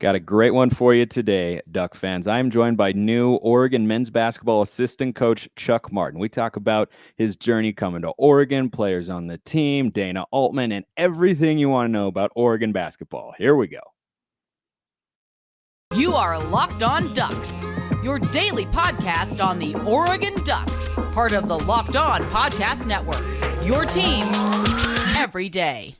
Got a great one for you today, Duck fans. I am joined by new Oregon men's basketball assistant coach Chuck Martin. We talk about his journey coming to Oregon, players on the team, Dana Altman, and everything you want to know about Oregon basketball. Here we go. You are Locked On Ducks, your daily podcast on the Oregon Ducks, part of the Locked On Podcast Network, your team every day.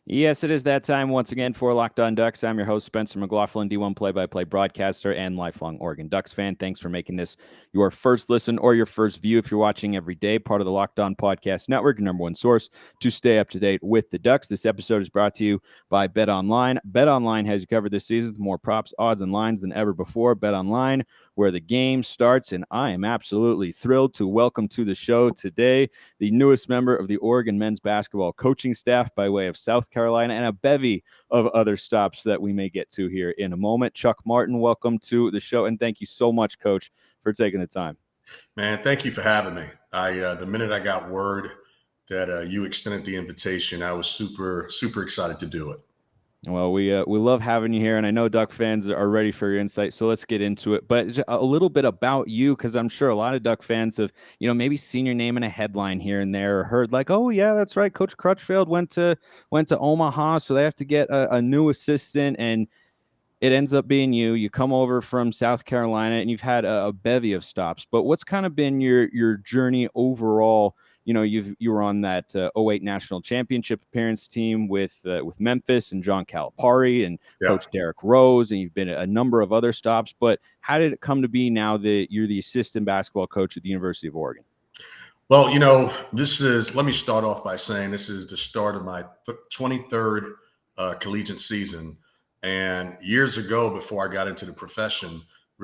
Yes, it is that time once again for Locked On Ducks. I'm your host, Spencer McLaughlin, D1 play-by-play broadcaster and lifelong Oregon Ducks fan. Thanks for making this your first listen or your first view if you're watching every day, part of the Locked On Podcast Network, your number one source to stay up to date with the Ducks. This episode is brought to you by BetOnline. BetOnline has you covered this season with more props, odds, and lines than ever before. BetOnline, where the game starts, and I am absolutely thrilled to welcome to the show today the newest member of the Oregon men's basketball coaching staff by way of South Carolina and a bevy of other stops that we may get to here in a moment. Chuck Martin, welcome to the show, and thank you so much, Coach, for taking the time. Man, thank you for having me. The minute I got word that you extended the invitation, I was super excited to do it. Well, we love having you here, and I know Duck fans are ready for your insight, so let's get into it. But a little bit about you, because I'm sure a lot of Duck fans have, maybe seen your name in a headline here and there, or heard like, oh yeah, that's right, Coach Crutchfield went to Omaha, so they have to get a new assistant, and it ends up being you. You come over from South Carolina, and you've had a bevy of stops. But what's kind of been your journey overall? You were on that 08 national championship appearance team with Memphis and John Calipari and Coach Derrick Rose, and you've been at a number of other stops. But how did it come to be now that you're the assistant basketball coach at the University of Oregon? Well, let me start off by saying this is the start of my 23rd collegiate season. And years ago, before I got into the profession,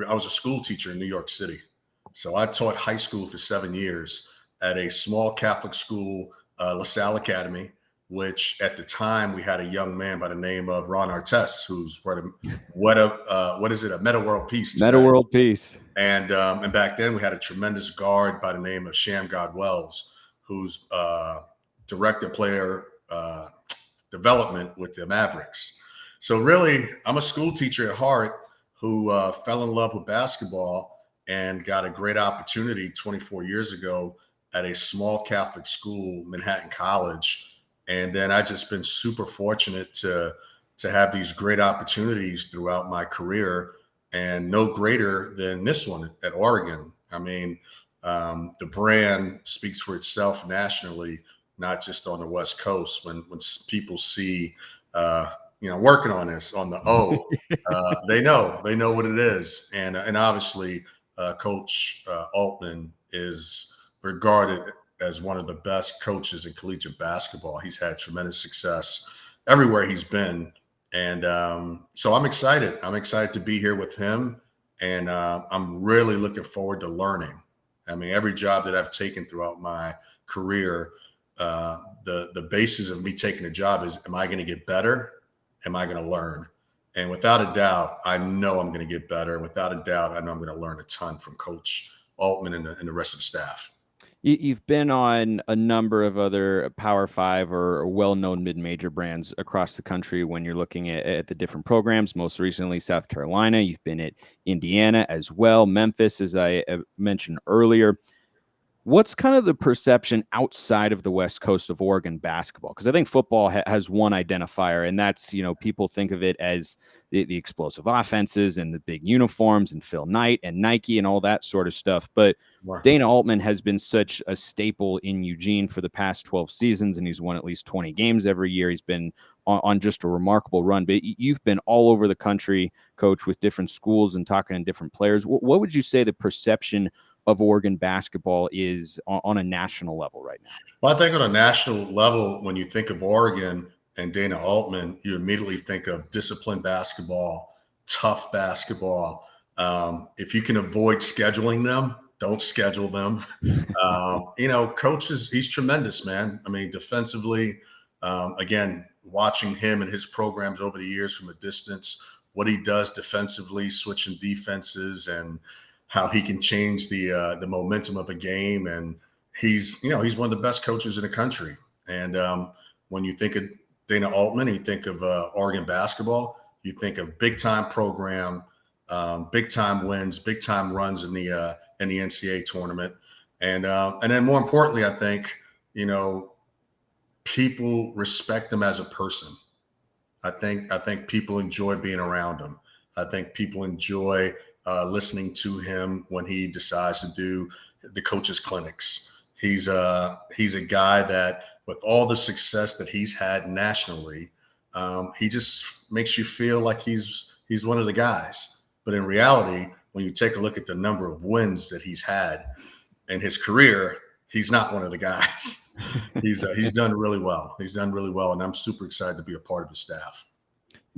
I was a school teacher in New York City. So I taught high school for 7 years at a small Catholic school, LaSalle Academy, which at the time we had a young man by the name of Ron Artest, who's a Meta World Peace today. Meta World Peace. And back then we had a tremendous guard by the name of Shamgod Wells, who's director player development with the Mavericks. So really, I'm a school teacher at heart who fell in love with basketball and got a great opportunity 24 years ago at a small Catholic school, Manhattan College. And then I just been super fortunate to have these great opportunities throughout my career, and no greater than this one at Oregon. I mean, the brand speaks for itself nationally, not just on the West Coast. When people see, working on this on the O, they know what it is. And obviously Coach Altman is regarded as one of the best coaches in collegiate basketball. He's had tremendous success everywhere he's been. And so I'm excited. I'm excited to be here with him. And I'm really looking forward to learning. I mean, every job that I've taken throughout my career, the basis of me taking a job is, am I going to get better? Am I going to learn? And without a doubt, I know I'm going to get better. Without a doubt, I know I'm going to learn a ton from Coach Altman and the rest of the staff. You've been on a number of other Power 5 or well-known mid-major brands across the country when you're looking at the different programs. Most recently, South Carolina. You've been at Indiana as well, Memphis, as I mentioned earlier. What's kind of the perception outside of the West Coast of Oregon basketball? Because I think football has one identifier, and that's, people think of it as the explosive offenses and the big uniforms and Phil Knight and Nike and all that sort of stuff. But Dana Altman has been such a staple in Eugene for the past 12 seasons, and he's won at least 20 games every year. He's been on just a remarkable run. But you've been all over the country, Coach, with different schools and talking to different players. What would you say the perception of Oregon basketball is on a national level right now? Well, I think on a national level, when you think of Oregon and Dana Altman, you immediately think of disciplined basketball, tough basketball. If you can avoid scheduling them, don't schedule them. Coaches, he's tremendous, man. I mean, defensively, again, watching him and his programs over the years from a distance, what he does defensively, switching defenses, and how he can change the momentum of a game. And he's one of the best coaches in the country. And when you think of Dana Altman, you think of Oregon basketball, you think of big time program, big time wins, big time runs in the NCAA tournament. And then more importantly, I think, people respect him as a person. I think people enjoy being around him. I think people enjoy listening to him when he decides to do the coaches clinics. He's a guy that, with all the success that he's had nationally, he just makes you feel like he's one of the guys. But in reality, when you take a look at the number of wins that he's had in his career, he's not one of the guys. He's done really well. He's done really well, and I'm super excited to be a part of his staff.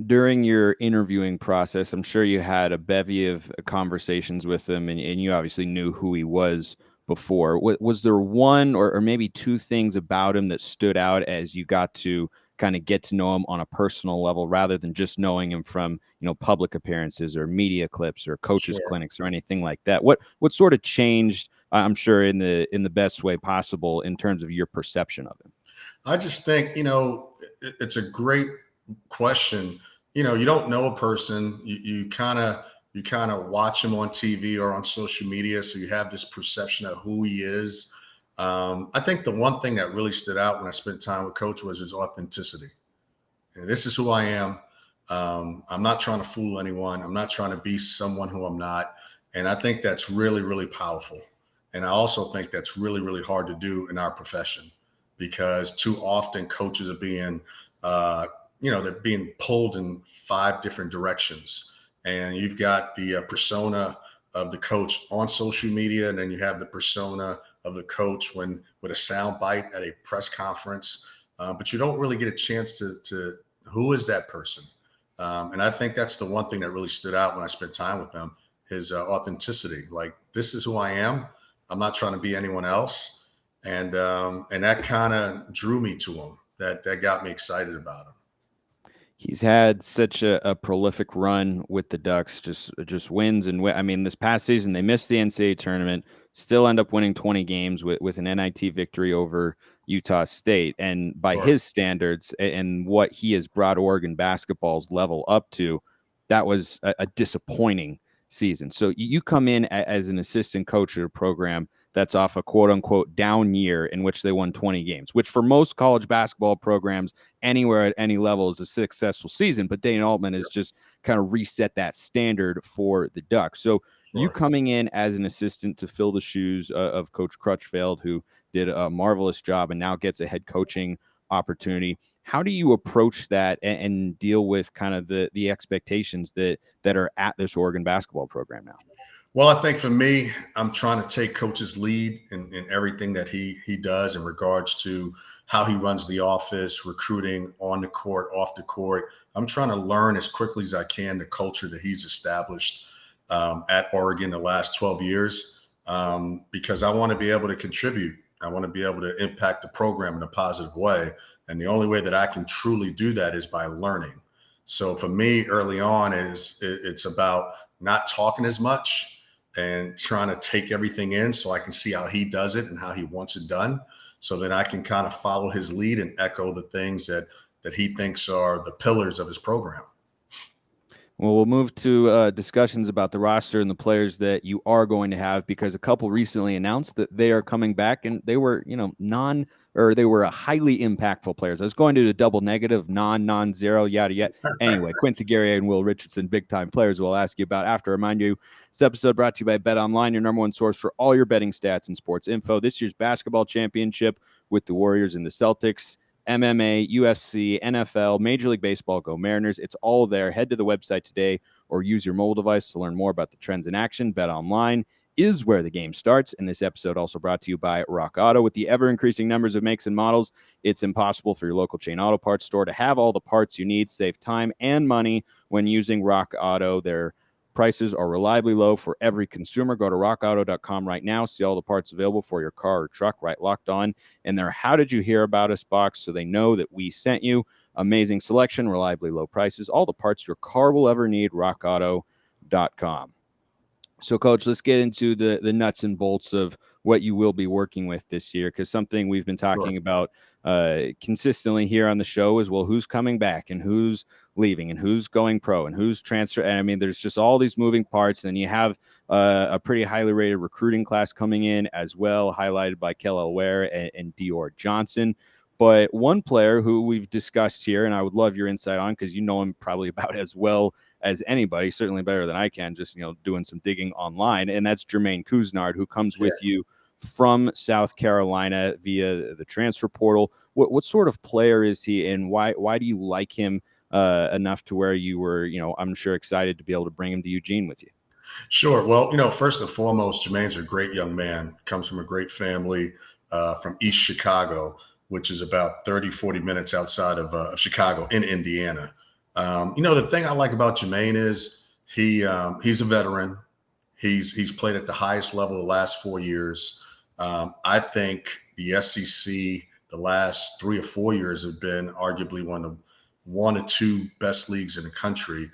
During your interviewing process, I'm sure you had a bevy of conversations with him, and you obviously knew who he was before. Was there one or maybe two things about him that stood out as you got to kind of get to know him on a personal level, rather than just knowing him from, public appearances or media clips or coaches clinics or anything like that? What sort of changed, I'm sure, in the best way possible in terms of your perception of him? I just think, it's a great question. You don't know a person. You kind of watch him on TV or on social media, so you have this perception of who he is. I think the one thing that really stood out when I spent time with Coach was his authenticity. And this is who I am. I'm not trying to fool anyone. I'm not trying to be someone who I'm not. And I think that's really, really powerful. And I also think that's really, really hard to do in our profession, because too often coaches are being, they're being pulled in 5 different directions. And you've got the persona of the coach on social media, and then you have the persona of the coach with a sound bite at a press conference. But you don't really get a chance to who is that person? And I think that's the one thing that really stood out when I spent time with him, his authenticity. Like, this is who I am. I'm not trying to be anyone else. And that kind of drew me to him. That got me excited about him. He's had such a prolific run with the Ducks, just wins and I mean, this past season they missed the NCAA tournament, still end up winning 20 games with an NIT victory over Utah State. And by his standards and what he has brought Oregon basketball's level up to, that was a disappointing season. So you come in as an assistant coach at a program that's off a quote unquote down year in which they won 20 games, which for most college basketball programs anywhere at any level is a successful season. But Dana Altman has just kind of reset that standard for the Ducks. So you coming in as an assistant to fill the shoes of Coach Crutchfield, who did a marvelous job and now gets a head coaching opportunity. How do you approach that and deal with kind of the expectations that are at this Oregon basketball program now? Well, I think for me, I'm trying to take Coach's lead in everything that he does in regards to how he runs the office, recruiting on the court, off the court. I'm trying to learn as quickly as I can the culture that he's established at Oregon the last 12 years, because I want to be able to contribute. I want to be able to impact the program in a positive way. And the only way that I can truly do that is by learning. So for me, early on, it's about not talking as much and trying to take everything in so I can see how he does it and how he wants it done, so that I can kind of follow his lead and echo the things that he thinks are the pillars of his program. Well, we'll move to discussions about the roster and the players that you are going to have, because a couple recently announced that they are coming back, and they were, they were a highly impactful players. I was going to do a double negative, non-zero, yada, yada. Anyway, Quincy Guerrier and Will Richardson, big-time players we'll ask you about after. Remind you, this episode brought to you by Bet Online, your number one source for all your betting stats and sports info. This year's basketball championship with the Warriors and the Celtics, MMA, UFC, NFL, Major League Baseball, go Mariners. It's all there. Head to the website today or use your mobile device to learn more about the trends in action. Bet Online is where the game starts. And this episode also brought to you by Rock Auto. With the ever-increasing numbers of makes and models, it's impossible for your local chain auto parts store to have all the parts you need. Save time and money when using Rock Auto. Their prices are reliably low for every consumer. Go to rockauto.com right now. See all the parts available for your car or truck, right locked on in their How Did You Hear About Us box, so they know that we sent you. Amazing selection, reliably low prices, all the parts your car will ever need, rockauto.com. So, Coach, let's get into the nuts and bolts of what you will be working with this year, because something we've been Sure. talking about consistently here on the show is, well, who's coming back and who's leaving and who's going pro and who's transfer. And I mean, there's just all these moving parts. And then you have a pretty highly rated recruiting class coming in as well, highlighted by Kel'el Ware and Dior Johnson. But one player who we've discussed here, and I would love your insight on, because you know him probably about as well as anybody, certainly better than I can, just doing some digging online, and that's Jeramikus Kentnard, who comes with you from South Carolina via the transfer portal. What sort of player is he, and why do you like him enough to where you were, I'm sure, excited to be able to bring him to Eugene with you? Sure. Well, first and foremost, Jermaine's a great young man, comes from a great family from East Chicago, which is about 30, 40 minutes outside of Chicago in Indiana. The thing I like about Jermaine is he's a veteran. He's played at the highest level the last 4 years. I think the SEC the last 3 or 4 years have been arguably one or two best leagues in the country,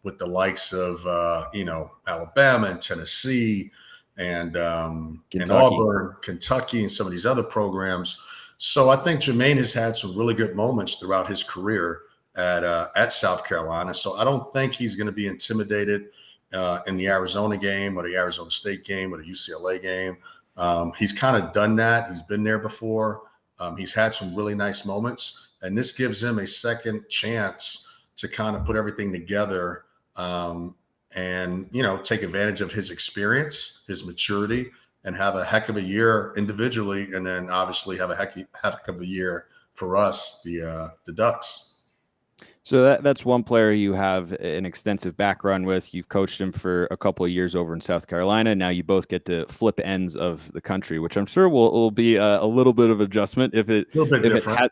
with the likes of Alabama and Tennessee and Auburn, Kentucky, and some of these other programs. So I think Jermaine has had some really good moments throughout his career at South Carolina. So I don't think he's going to be intimidated in the Arizona game or the Arizona State game or the UCLA game. He's kind of done that. He's been there before. He's had some really nice moments, and this gives him a second chance to kind of put everything together and take advantage of his experience, his maturity, and have a heck of a year individually, and then obviously have a heck of a year for us, the Ducks. So that's one player you have an extensive background with. You've coached him for a couple of years over in South Carolina. Now you both get to flip ends of the country, which I'm sure will be a little bit of adjustment if it different.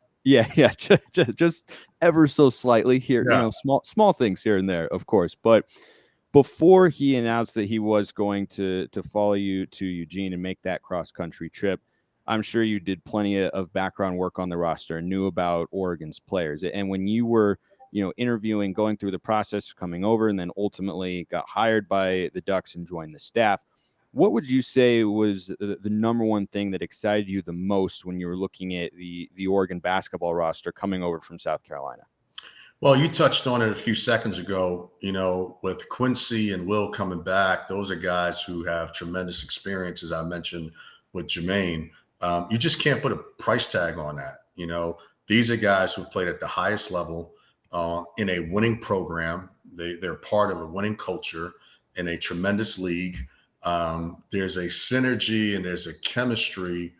Just ever so slightly here. Yeah. Small things here and there, of course. But before he announced that he was going to follow you to Eugene and make that cross country trip, I'm sure you did plenty of background work on the roster and knew about Oregon's players. And when you were interviewing, going through the process of coming over, and then ultimately got hired by the Ducks and joined the staff, what would you say was the number one thing that excited you the most when you were looking at the Oregon basketball roster coming over from South Carolina? Well, you touched on it a few seconds ago, with Quincy and Will coming back. Those are guys who have tremendous experience, as I mentioned with Jermaine. You just can't put a price tag on that. These are guys who've played at the highest level, in a winning program. They're part of a winning culture in a tremendous league. There's a synergy and there's a chemistry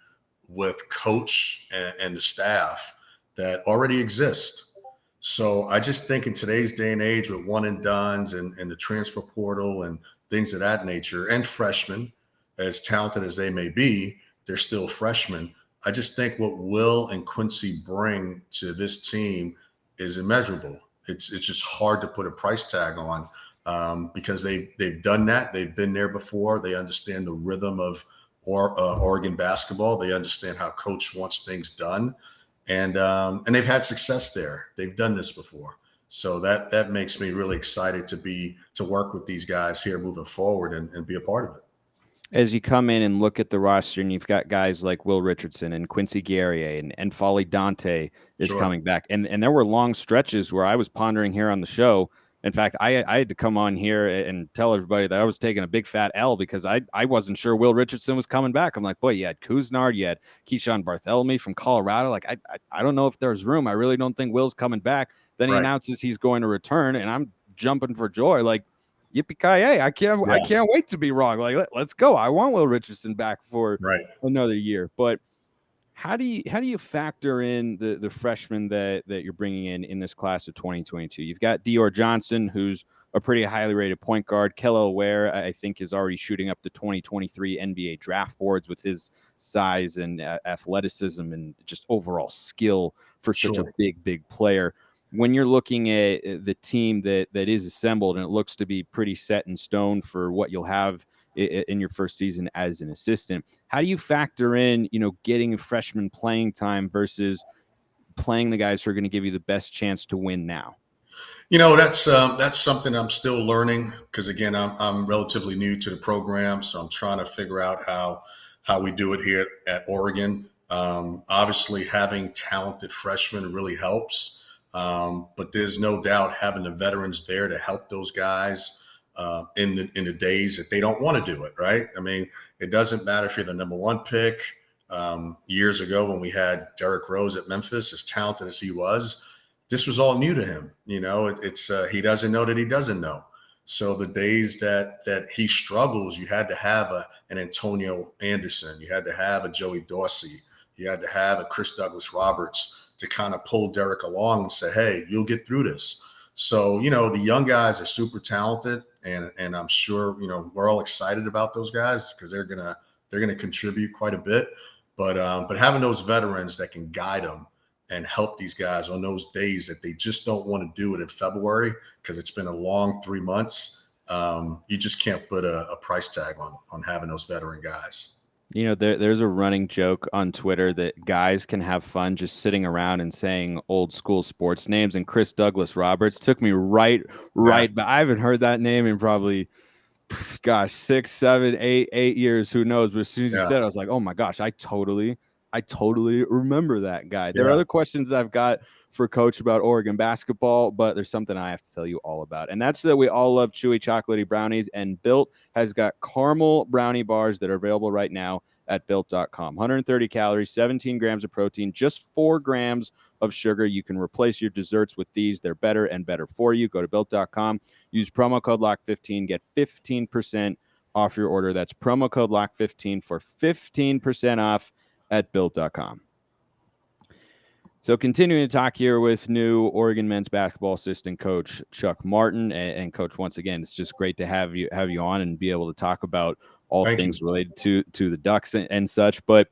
with coach and the staff that already exists. So I just think in today's day and age with one and dones and the transfer portal and things of that nature, and freshmen, as talented as they may be, they're still freshmen. I just think what Will and Quincy bring to this team is immeasurable. It's just hard to put a price tag on, because they've done that. They've been there before. They understand the rhythm of Oregon basketball. They understand how coach wants things done, and they've had success there. They've done this before, so that makes me really excited to work with these guys here moving forward and be a part of it. As you come in and look at the roster, and you've got guys like Will Richardson and Quincy Guerrier and Folly Dante is coming back. And there were long stretches where I was pondering here on the show. In fact, I had to come on here and tell everybody that I was taking a big fat L because I wasn't sure Will Richardson was coming back. I'm like, boy, you had Kentnard, you had Keyshawn Barthelemy from Colorado. Like, I don't know if there's room. I really don't think Will's coming back. Then he announces he's going to return, and I'm jumping for joy. Like, yippee-ki-yay. I can't wait to be wrong. Like, let's go. I want Will Richardson back for another year. But how do you factor in the freshmen that you're bringing in this class of 2022? You've got Dior Johnson, who's a pretty highly rated point guard. Kel'el Ware, I think, is already shooting up the 2023 NBA draft boards with his size and athleticism and just overall skill for such a big player. When you're looking at the team that is assembled, and it looks to be pretty set in stone for what you'll have in your first season as an assistant, how do you factor in, getting a freshman playing time versus playing the guys who are going to give you the best chance to win now? That's something I'm still learning because again, I'm relatively new to the program, so I'm trying to figure out how we do it here at Oregon. Obviously, having talented freshmen really helps, but there's no doubt having the veterans there to help those guys in the days that they don't want to do it. Right? I mean, it doesn't matter if you're the number one pick. Years ago, when we had Derrick Rose at Memphis, as talented as he was, this was all new to him. It's he doesn't know that he doesn't know. So the days that he struggles, you had to have an Antonio Anderson, you had to have a Joey Dorsey, you had to have a Chris Douglas Roberts to kind of pull Derrick along and say, hey, you'll get through this. So, the young guys are super talented, and I'm sure, we're all excited about those guys because they're gonna contribute quite a bit. But having those veterans that can guide them and help these guys on those days that they just don't want to do it in February because it's been a long 3 months, you just can't put a price tag on having those veteran guys. There's a running joke on Twitter that guys can have fun just sitting around and saying old school sports names. And Chris Douglas Roberts took me right. But I haven't heard that name in probably, 6, 7, 8 years. Who knows? But as soon as you said it, I was like, oh my gosh, I totally remember that guy. There are other questions I've got for Coach about Oregon basketball, but there's something I have to tell you all about. And that's that we all love chewy chocolatey brownies, and Built has got caramel brownie bars that are available right now at Built.com. 130 calories, 17 grams of protein, just 4 grams of sugar. You can replace your desserts with these. They're better and better for you. Go to Built.com. Use promo code LOCK15. Get 15% off your order. That's promo code LOCK15 for 15% off at Built.com. So continuing to talk here with new Oregon men's basketball assistant coach Chuck Martin. And Coach, once again, it's just great to have you on and be able to talk about all things related to the Ducks and such. But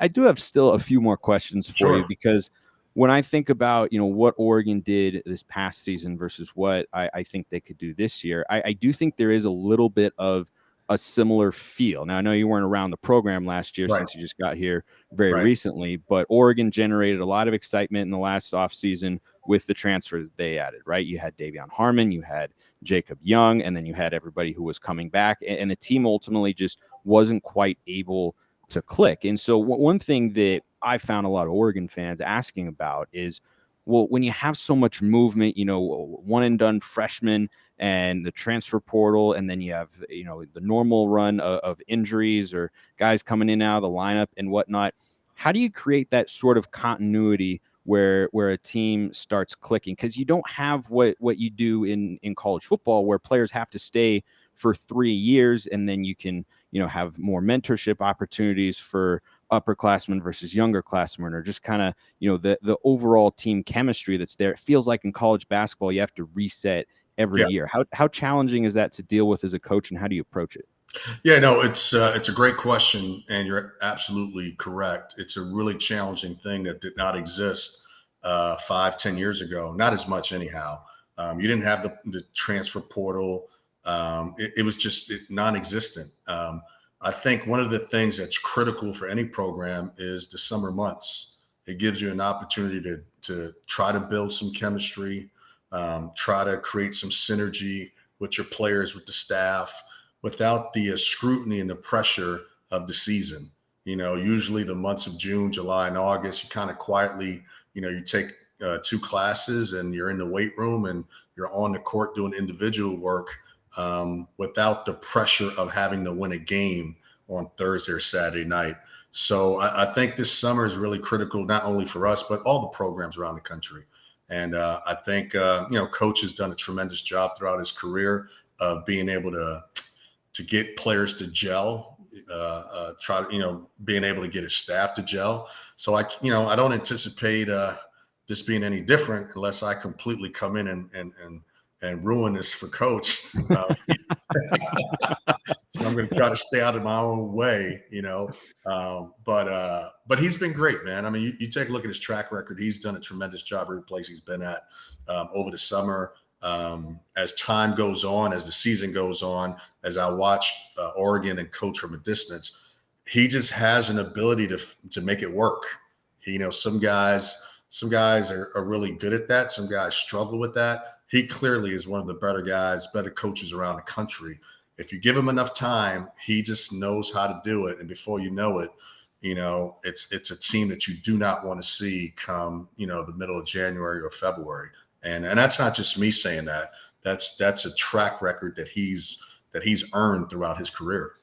I do have still a few more questions for you, because when I think about, what Oregon did this past season versus what I think they could do this year, I do think there is a little bit of a similar feel. Now, I know you weren't around the program last year since you just got here very recently, but Oregon generated a lot of excitement in the last offseason with the transfer that they added, right? You had Davion Harmon, you had Jacob Young, and then you had everybody who was coming back, and the team ultimately just wasn't quite able to click. And so one thing that I found a lot of Oregon fans asking about is, well, when you have so much movement, one and done freshmen and the transfer portal, and then you have, the normal run of injuries or guys coming in and out of the lineup and whatnot, how do you create that sort of continuity where a team starts clicking? Because you don't have what you do in college football, where players have to stay for 3 years, and then you can, have more mentorship opportunities for upperclassmen versus younger classmen, or just kind of, the overall team chemistry that's there. It feels like in college basketball, you have to reset every year. How challenging is that to deal with as a coach, and how do you approach it? Yeah, no, it's a great question, and you're absolutely correct. It's a really challenging thing that did not exist 5-10 years ago. Not as much anyhow. You didn't have the transfer portal. It was just non-existent. I think one of the things that's critical for any program is the summer months. It gives you an opportunity to try to build some chemistry, try to create some synergy with your players, with the staff, without the scrutiny and the pressure of the season. Usually the months of June, July, and August, you kind of quietly, you take 2 classes and you're in the weight room and you're on the court doing individual work without the pressure of having to win a game on Thursday or Saturday night. So I think this summer is really critical, not only for us, but all the programs around the country. And I think, Coach has done a tremendous job throughout his career of being able to get players to gel, being able to get his staff to gel. So I don't anticipate this being any different unless I completely come in and ruin this for Coach. So I'm going to try to stay out of my own way, but he's been great, man. I mean, you take a look at his track record. He's done a tremendous job every place he's been at over the summer. As time goes on, as the season goes on, as I watch Oregon and coach from a distance, he just has an ability to make it work. Some guys Some guys are really good at that. Some guys struggle with that. He clearly is one of the better guys, better coaches around the country. If you give him enough time, he just knows how to do it. And before you know it, it's a team that you do not want to see come, the middle of January or February. And that's not just me saying that. That's a track record that he's earned throughout his career.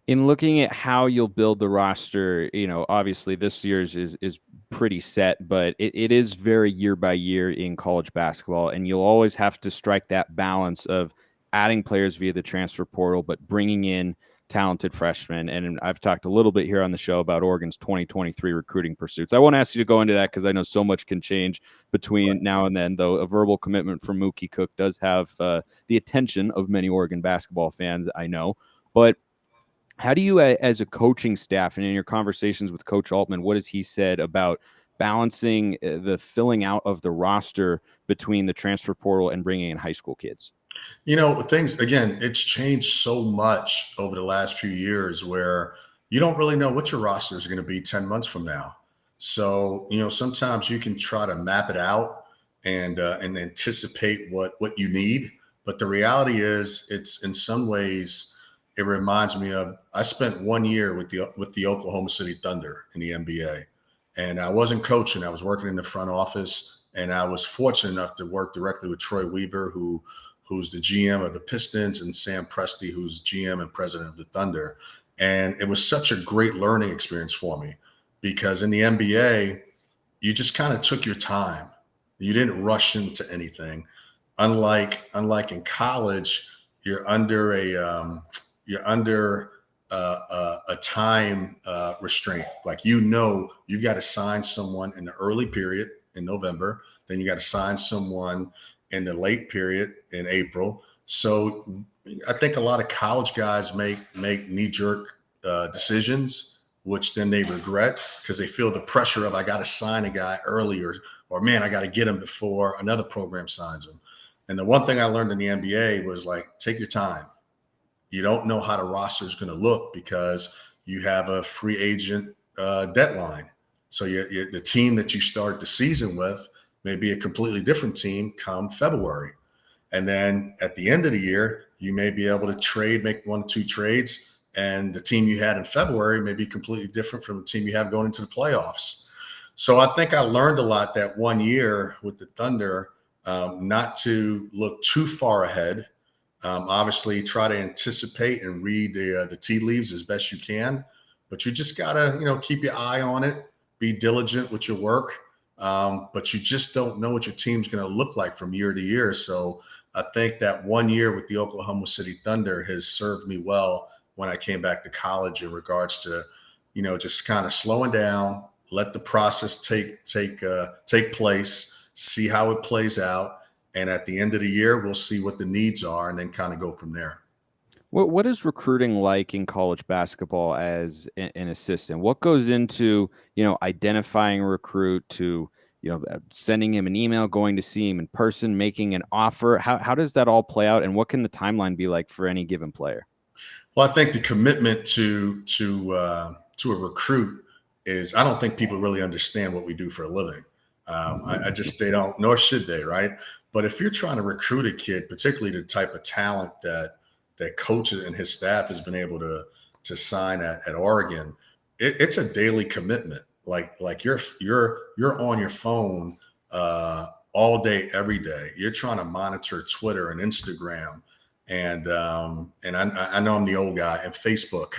In looking at how you'll build the roster, obviously this year's is pretty set, but it is very year by year in college basketball. And you'll always have to strike that balance of adding players via the transfer portal, but bringing in talented freshmen. And I've talked a little bit here on the show about Oregon's 2023 recruiting pursuits. I won't ask you to go into that because I know so much can change between now and then, though a verbal commitment from Mookie Cook does have the attention of many Oregon basketball fans, I know. But how do you, as a coaching staff and in your conversations with Coach Altman, what has he said about balancing the filling out of the roster between the transfer portal and bringing in high school kids? Things, again, it's changed so much over the last few years where you don't really know what your roster is going to be 10 months from now. So, sometimes you can try to map it out and anticipate what you need. But the reality is, it's in some ways, it reminds me of, I spent 1 year with the Oklahoma City Thunder in the NBA, and I wasn't coaching. I was working in the front office, and I was fortunate enough to work directly with Troy Weaver, who's the GM of the Pistons, and Sam Presti, who's GM and president of the Thunder. And it was such a great learning experience for me because in the NBA, you just kind of took your time. You didn't rush into anything. Unlike in college, you're under a time restraint. Like, you've got to sign someone in the early period in November, then you got to sign someone in the late period in April. So I think a lot of college guys make knee-jerk decisions, which then they regret because they feel the pressure of, I got to sign a guy early, or man, I got to get him before another program signs him. And the one thing I learned in the NBA was, like, take your time. You don't know how the roster is going to look because you have a free agent deadline. So the team that you start the season with may be a completely different team come February. And then at the end of the year, you may be able to make 1 or 2 trades, and the team you had in February may be completely different from the team you have going into the playoffs. So I think I learned a lot that 1 year with the Thunder, not to look too far ahead. Obviously, try to anticipate and read the tea leaves as best you can, but you just gotta, keep your eye on it, be diligent with your work. But you just don't know what your team's going to look like from year to year. So I think that 1 year with the Oklahoma City Thunder has served me well when I came back to college in regards to, just kind of slowing down, let the process take place, see how it plays out. And at the end of the year, we'll see what the needs are and then kind of go from there. What is recruiting like in college basketball as an assistant? What goes into, identifying a recruit to, sending him an email, going to see him in person, making an offer? How does that all play out? And what can the timeline be like for any given player? Well, I think the commitment to a recruit is, I don't think people really understand what we do for a living. They don't, nor should they, right? But if you're trying to recruit a kid, particularly the type of talent that Coach and his staff has been able to sign at Oregon, it's a daily commitment. Like you're on your phone all day, every day. You're trying to monitor Twitter and Instagram, and I know I'm the old guy, and Facebook.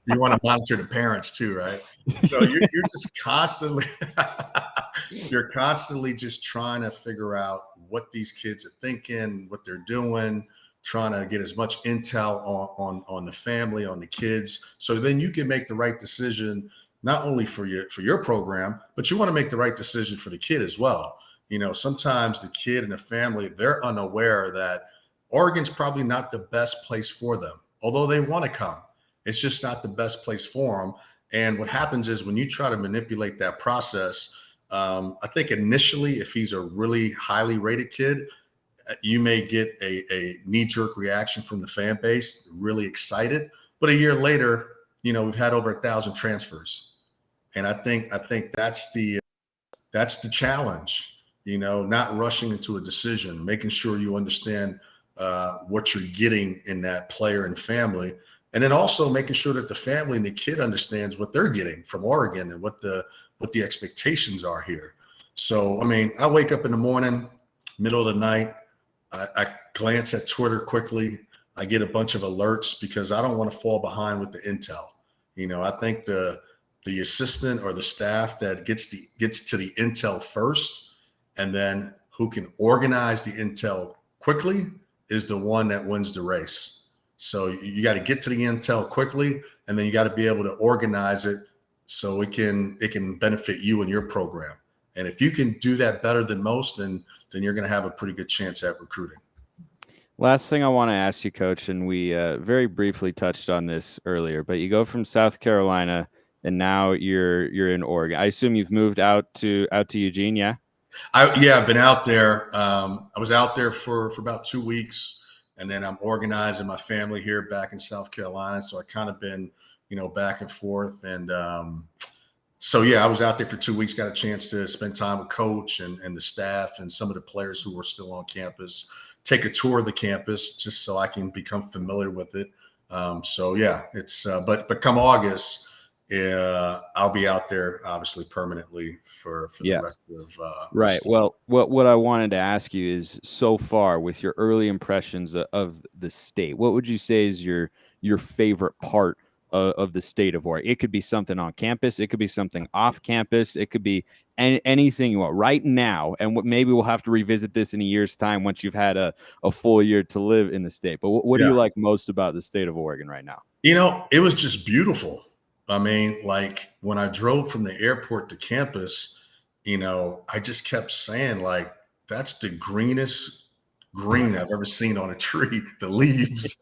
You want to monitor the parents too, right? So you're just constantly you're constantly just trying to figure out what these kids are thinking, what they're doing, trying to get as much intel on the family, on the kids. So then you can make the right decision, not only for your program, but you want to make the right decision for the kid as well. Sometimes the kid and the family, they're unaware that Oregon's probably not the best place for them, although they want to come. It's just not the best place for them. And what happens is when you try to manipulate that process, I think initially, if he's a really highly rated kid, you may get a knee-jerk reaction from the fan base, really excited. But a year later, we've had over 1,000 transfers. And I think that's the challenge, not rushing into a decision, making sure you understand what you're getting in that player and family. And then also making sure that the family and the kid understands what they're getting from Oregon and what the expectations are here. So, I mean, I wake up in the morning, middle of the night, I glance at Twitter quickly. I get a bunch of alerts because I don't want to fall behind with the intel. I think the assistant or the staff that gets to the intel first, and then who can organize the intel quickly, is the one that wins the race. So you got to get to the intel quickly, and then you got to be able to organize it so it can benefit you and your program. And if you can do that better than most, then you're going to have a pretty good chance at recruiting. Last thing I want to ask you, Coach, and we very briefly touched on this earlier, but you go from South Carolina and now you're in Oregon. I assume you've moved out to Eugene, yeah? I've been out there. I was out there for about 2 weeks. And then I'm organizing my family here back in South Carolina. So I kind of been, back and forth. And so, yeah, I was out there for 2 weeks, got a chance to spend time with Coach and the staff and some of the players who were still on campus, take a tour of the campus just so I can become familiar with it. So, yeah, it's but come August, I'll be out there obviously permanently for the rest of right. Well, what I wanted to ask you is, so far with your early impressions of the state, what would you say is your favorite part of the state of Oregon? It could be something on campus, it could be something off campus, it could be anything you want right now. And maybe we'll have to revisit this in a year's time once you've had a full year to live in the state. But what do you like most about the state of Oregon right now? It was just beautiful. I mean, like when I drove from the airport to campus, I just kept saying, like, that's the greenest green I've ever seen on a tree, the leaves.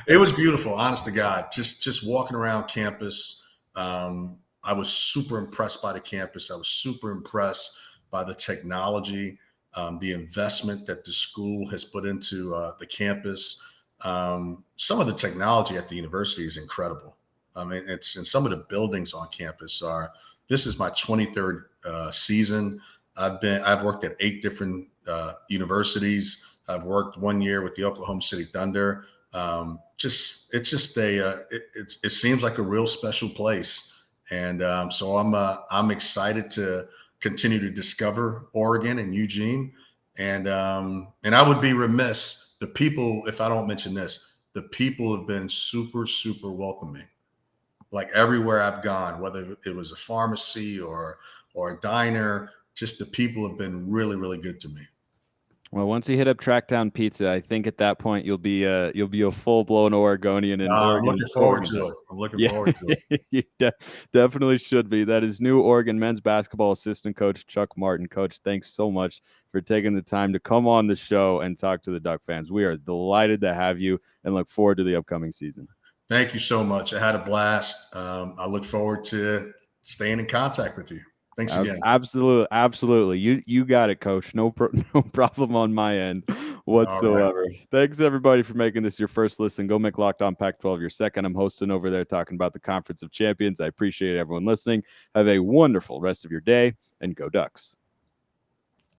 It was beautiful, honest to God. Just walking around campus. I was super impressed by the campus. I was super impressed by the technology, the investment that the school has put into the campus. Some of the technology at the university is incredible. I mean, and some of the buildings on campus this is my 23rd season. I've worked at 8 different universities. I've worked 1 year with the Oklahoma City Thunder. It seems like a real special place. And so I'm excited to continue to discover Oregon and Eugene. And I would be remiss, the people, if I don't mention this, the people have been super, super welcoming. Like everywhere I've gone, whether it was a pharmacy or a diner, just the people have been really, really good to me. Well, once you hit up Tracktown Pizza, I think at that point you'll be a full-blown Oregonian. I'm looking forward to it. I'm looking forward to it. You definitely should be. That is new Oregon men's basketball assistant coach Chuck Martin. Coach, thanks so much for taking the time to come on the show and talk to the Duck fans. We are delighted to have you and look forward to the upcoming season. Thank you so much. I had a blast. I look forward to staying in contact with you. Thanks again. Absolutely. You got it, Coach. No problem on my end whatsoever. Right. Thanks, everybody, for making this your first listen. Go make Locked On Pac-12 your second. I'm hosting over there talking about the Conference of Champions. I appreciate everyone listening. Have a wonderful rest of your day, and go Ducks.